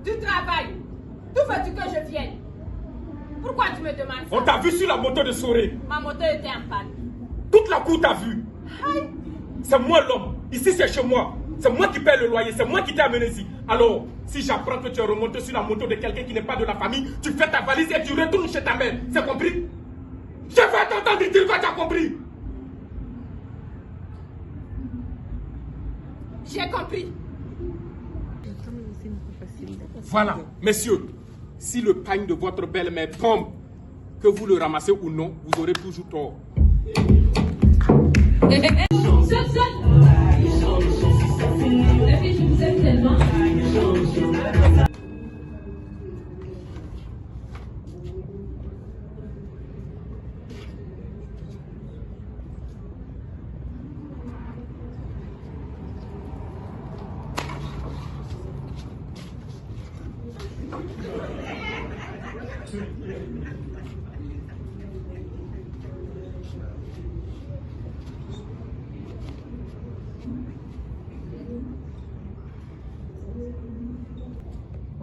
Du travail. D'où veux-tu que je vienne? Pourquoi tu me demandes ça? On t'a vu sur la moto de Soré. Ma moto était en panne. Toute la cour t'a vu. C'est moi l'homme. Ici, c'est chez moi. C'est moi qui paie le loyer. C'est moi qui t'ai amené ici. Alors, si j'apprends que tu es remonté sur la moto de quelqu'un qui n'est pas de la famille, tu fais ta valise et tu retournes chez ta mère. C'est compris? Je vais t'entendre dire, tu as compris? J'ai compris. Voilà, messieurs, si le pagne de votre belle-mère tombe, que vous le ramassez ou non, vous aurez toujours tort. Je vous aime tellement.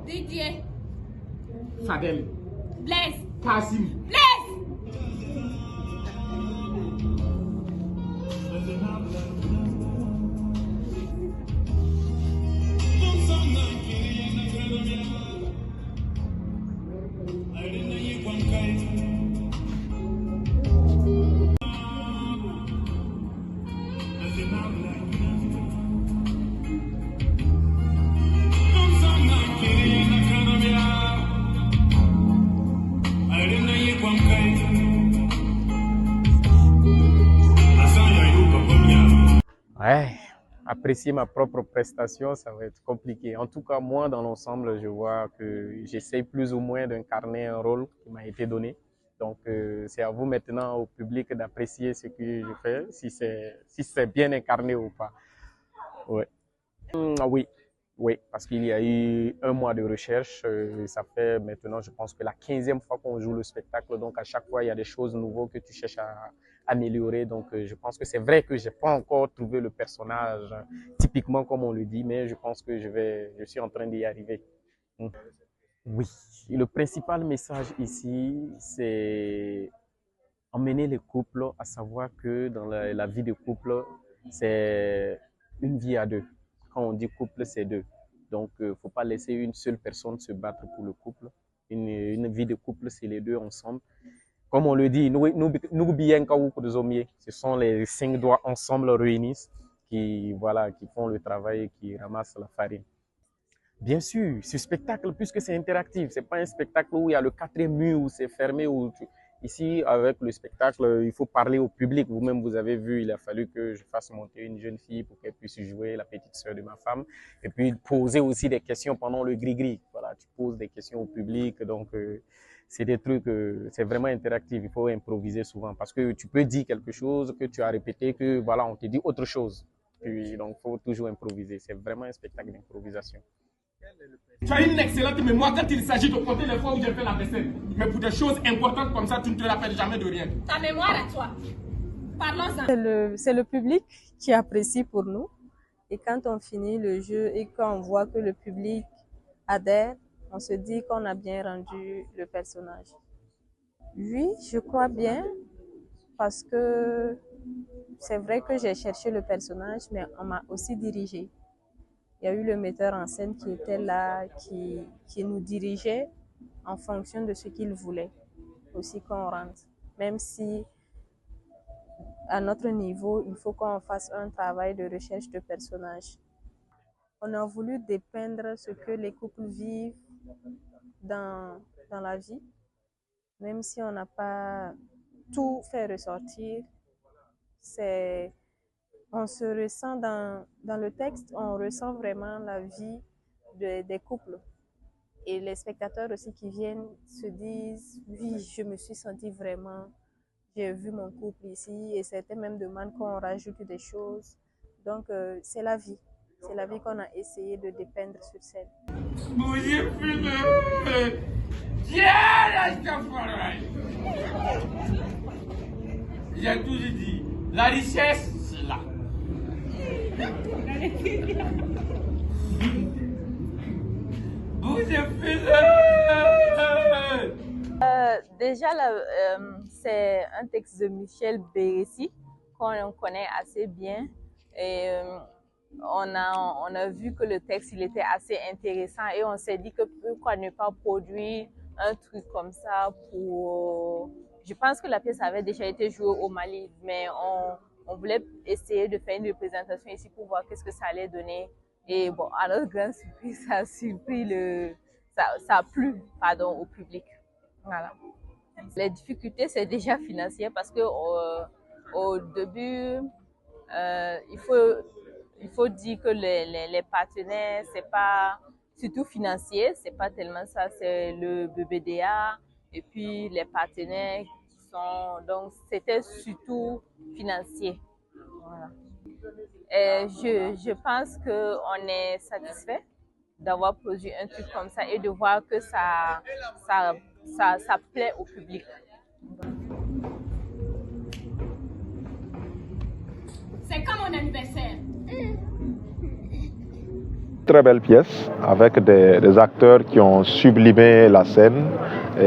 Didier. Fadel. Blaise. Kazim. Blaise. Ouais, apprécier ma propre prestation, ça va être compliqué. En tout cas, moi, dans l'ensemble, je vois que j'essaye plus ou moins d'incarner un rôle qui m'a été donné. Donc, c'est à vous maintenant, au public, d'apprécier ce que je fais, si c'est bien incarné ou pas. Ouais. Oui, oui, parce qu'il y a eu 1 mois de recherche. Ça fait maintenant, je pense que la 15e fois qu'on joue le spectacle. Donc, à chaque fois, il y a des choses nouvelles que tu cherches à améliorer. Donc, je pense que c'est vrai que je n'ai pas encore trouvé le personnage typiquement comme on le dit, mais je pense que je suis en train d'y arriver. Oui, le principal message ici, c'est emmener les couples à savoir que dans la vie de couple, c'est une vie à deux. Quand on dit couple, c'est deux. Donc, il ne faut pas laisser une seule personne se battre pour le couple. Une vie de couple, c'est les deux ensemble. Comme on le dit, ce sont les 5 doigts ensemble réunis qui font le travail et qui ramassent la farine. Bien sûr, ce spectacle, puisque c'est interactif, c'est pas un spectacle où il y a le 4e mur, où c'est fermé. Ici, avec le spectacle, il faut parler au public. Vous-même, vous avez vu, il a fallu que je fasse monter une jeune fille pour qu'elle puisse jouer la petite sœur de ma femme. Et puis, poser aussi des questions pendant le gris-gris. Voilà, tu poses des questions au public. Donc, c'est des trucs, c'est vraiment interactif. Il faut improviser souvent parce que tu peux dire quelque chose que tu as répété, que voilà, on te dit autre chose. Puis, donc, il faut toujours improviser. C'est vraiment un spectacle d'improvisation. Tu as une excellente mémoire quand il s'agit de compter les fois où j'ai fait la vaisselle. Mais pour des choses importantes comme ça, tu ne te rappelles jamais de rien. Ta mémoire à toi. Parlons-en. C'est le public qui apprécie pour nous. Et quand on finit le jeu et qu'on voit que le public adhère, on se dit qu'on a bien rendu le personnage. Oui, je crois bien, parce que c'est vrai que j'ai cherché le personnage, mais on m'a aussi dirigé. Il y a eu le metteur en scène qui était là, qui nous dirigeait en fonction de ce qu'il voulait aussi qu'on rentre. Même si, à notre niveau, il faut qu'on fasse un travail de recherche de personnages. On a voulu dépeindre ce que les couples vivent dans la vie, même si on n'a pas tout fait ressortir. On se ressent dans le texte, on ressent vraiment la vie des couples. Et les spectateurs aussi qui viennent se disent, oui, je me suis sentie vraiment, j'ai vu mon couple ici, et certains même demandent qu'on rajoute des choses. Donc, c'est la vie qu'on a essayé de dépeindre sur scène. J'ai toujours dit, la richesse, c'est là. Vous Déjà, c'est un texte de Michel Bérécy qu'on connaît assez bien. Et on a vu que le texte il était assez intéressant et on s'est dit que pourquoi ne pas produire un truc comme ça pour... Je pense que la pièce avait déjà été jouée au Mali, mais on voulait essayer de faire une représentation ici pour voir qu'est-ce que ça allait donner. Et bon, à notre grande surprise, ça a surpris ça a plu, pardon, au public. Voilà. Les difficultés, c'est déjà financier parce que au début, il faut dire que les partenaires, c'est pas surtout financier, c'est pas tellement ça, c'est le BBDA et puis les partenaires qui sont, donc c'était surtout financier. Voilà. Et je pense qu'on est satisfait d'avoir produit un truc comme ça et de voir que ça plaît au public. C'est comme mon anniversaire. Très belle pièce avec des acteurs qui ont sublimé la scène.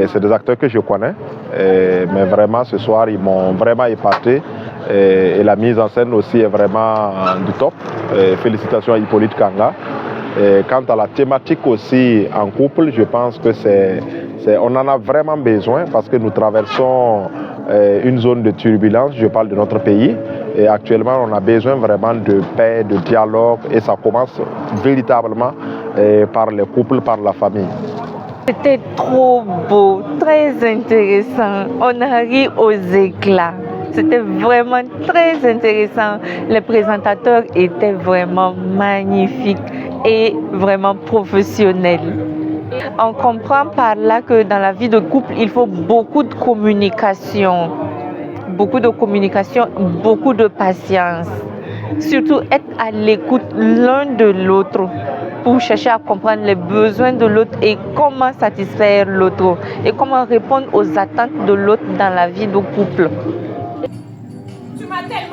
C'est des acteurs que je connais, mais vraiment ce soir ils m'ont vraiment épaté et la mise en scène aussi est vraiment du top. Félicitations à Hippolyte Kanga. Et quant à la thématique aussi en couple, je pense que on en a vraiment besoin parce que nous traversons une zone de turbulence, je parle de notre pays. Et actuellement, on a besoin vraiment de paix, de dialogue et ça commence véritablement par les couples, par la famille. C'était trop beau, très intéressant. On a ri aux éclats. C'était vraiment très intéressant. Les présentateurs étaient vraiment magnifiques et vraiment professionnels. On comprend par là que dans la vie de couple, il faut beaucoup de communication. Beaucoup de communication, beaucoup de patience. Surtout être à l'écoute l'un de l'autre pour chercher à comprendre les besoins de l'autre et comment satisfaire l'autre et comment répondre aux attentes de l'autre dans la vie de couple. Tu m'as tellement